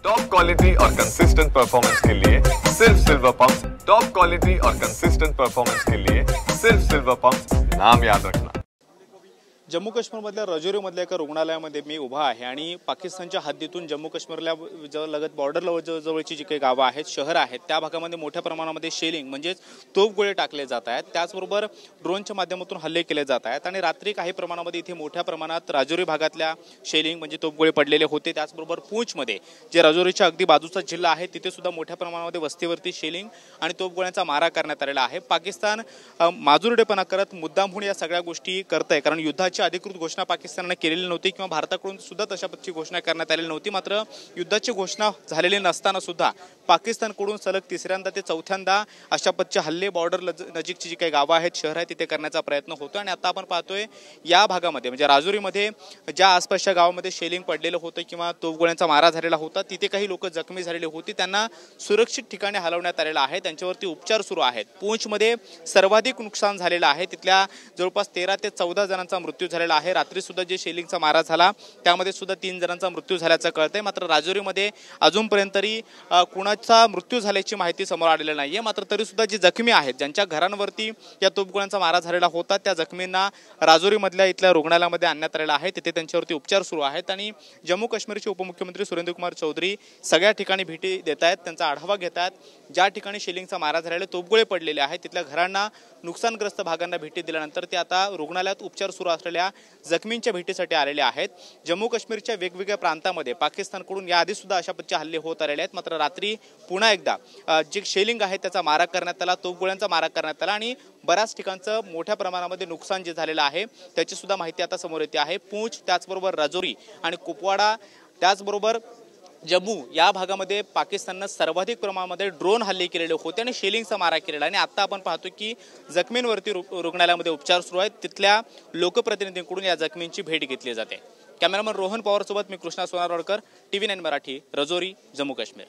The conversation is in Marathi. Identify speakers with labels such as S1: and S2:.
S1: टॉप क्वालिटी और कंसिस्टेंट परफॉर्मेंस के लिए सिर्फ सिल्वर पंप्स। टॉप क्वालिटी और कंसिस्टेंट परफॉर्मेंस के लिए सिर्फ सिल्वर पंप्स, नाम याद रखना।
S2: जम्मू काश्मीरमधल्या राजौरीमधल्या एका रुग्णालयामध्ये मी उभा आहे आणि पाकिस्तानच्या हद्दीतून जम्मू काश्मीरला लगत बॉर्डर जवळची जी काही गावं आहेत, शहर आहेत, त्या भागामध्ये मोठ्या प्रमाणामध्ये शेलिंग म्हणजेच तोफगोळे टाकले जात आहेत। त्याचबरोबर ड्रोनच्या माध्यमातून हल्ले केले जात आहेत आणि रात्री काही प्रमाणामध्ये इथे मोठ्या प्रमाणात राजौरी भागातल्या शेलिंग म्हणजे तोफगोळे पडलेले होते। त्याचबरोबर पूंछमध्ये जे राजौरीच्या अगदी बाजूचा जिल्हा आहे तिथे सुद्धा मोठ्या प्रमाणामध्ये वस्तीवरती शेलिंग आणि तोफगोळ्यांचा मारा करण्यात आलेला आहे। पाकिस्तान माजुरडेपणा करत मुद्दामहून या सगळ्या गोष्टी करतंय, कारण युद्धाची अधिकृत घोषणा पाकिस्तानने केलेली नव्हती किंवा भारताकडून सुद्धा तशा पद्धतीची घोषणा करण्यात आलेली नव्हती। मात्र युद्धाची घोषणा झालेली नसताना सुद्धा पाकिस्तानकडून सलग तिसऱ्यांदा ते चौथ्यांदा अशा पद्धतीचे हल्ले बॉर्डर नजीकची जी काही गावं आहेत, शहर आहेत, तिथे करण्याचा प्रयत्न होतो। आणि आता आपण पाहतोय या भागामध्ये म्हणजे राजौरीमध्ये ज्या आसपासच्या गावामध्ये शेलिंग पडलेलं होतं किंवा तोफगोळ्यांचा मारा झालेला होता, तिथे काही लोक जखमी झालेली होती, त्यांना सुरक्षित ठिकाणी हलवण्यात आलेलं आहे, त्यांच्यावरती उपचार सुरू आहेत। पूंछमध्ये सर्वाधिक नुकसान झालेलं आहे, तिथल्या जवळपास 13 ते 14 जणांचा मृत्यू झालेला आहे। रात्री सुद्धा जे शेलिंगचा मारा झाला त्यामध्ये सुद्धा 3 जणांचा मृत्यू झाल्याचं कळतंय। मात्र राजौरीमध्ये अजूनपर्यंत तरी कुणाचा मृत्यू झाल्याची माहिती समोर आलेली नाहीये। मात्र तरी सुद्धा जे जखमी आहेत, ज्यांच्या घरांवरती या तोफगोळ्यांचा मारा झालेला होता, त्या जखमींना राजौरीमधल्या इथल्या रुग्णालयामध्ये आणण्यात आलेलं आहे, तिथे त्यांच्यावरती उपचार सुरू आहेत। आणि जम्मू काश्मीरचे उपमुख्यमंत्री सुरेंद्रकुमार चौधरी सगळ्या ठिकाणी भेटी देत आहेत, त्यांचा आढावा घेत आहेत। ज्या ठिकाणी शेलिंगचा मारा झालेला तोफगोळे पडलेले आहेत तिथल्या घरांना, नुकसानग्रस्त भागांना भेटी दिल्यानंतर ते आता रुग्णालयात उपचार सुरू असलेल्या जखमींच्या भेटीसाठी आलेले आहेत। जम्मू काश्मीरच्या वेगवेगळ्या प्रांतामध्ये पाकिस्तानकडून याआधी सुद्धा अशा पद्धतीचे हल्ले होत आलेले आहेत। मात्र रात्री पुन्हा एकदा जे शेलिंग आहे त्याचा मारा करण्यात आला, तोफगोळ्यांचा मारा करण्यात आला आणि बऱ्याच ठिकाणचं मोठ्या प्रमाणामध्ये नुकसान जे झालेलं आहे त्याची सुद्धा माहिती आता समोर येते आहे। पूंछ, त्याचबरोबर राजौरी आणि कुपवाडा, त्याचबरोबर जम्मू या भागामध्ये पाकिस्तानने सर्वाधिक प्रमाणामध्ये ड्रोन हल्ले केलेले होते आणि शेलिंगचा मारा केलेला आणि आता आपण पाहतो की जखमींवरती रुग्णालयामध्ये उपचार सुरू आहेत। तिथल्या लोकप्रतिनिधींकडून या जखमींची भेट घेतली जाते। कॅमेरामन रोहन पवार सोबत मी कृष्णा सोनारवाडकर, TV9 मराठी, राजौरी, जम्मू काश्मीर।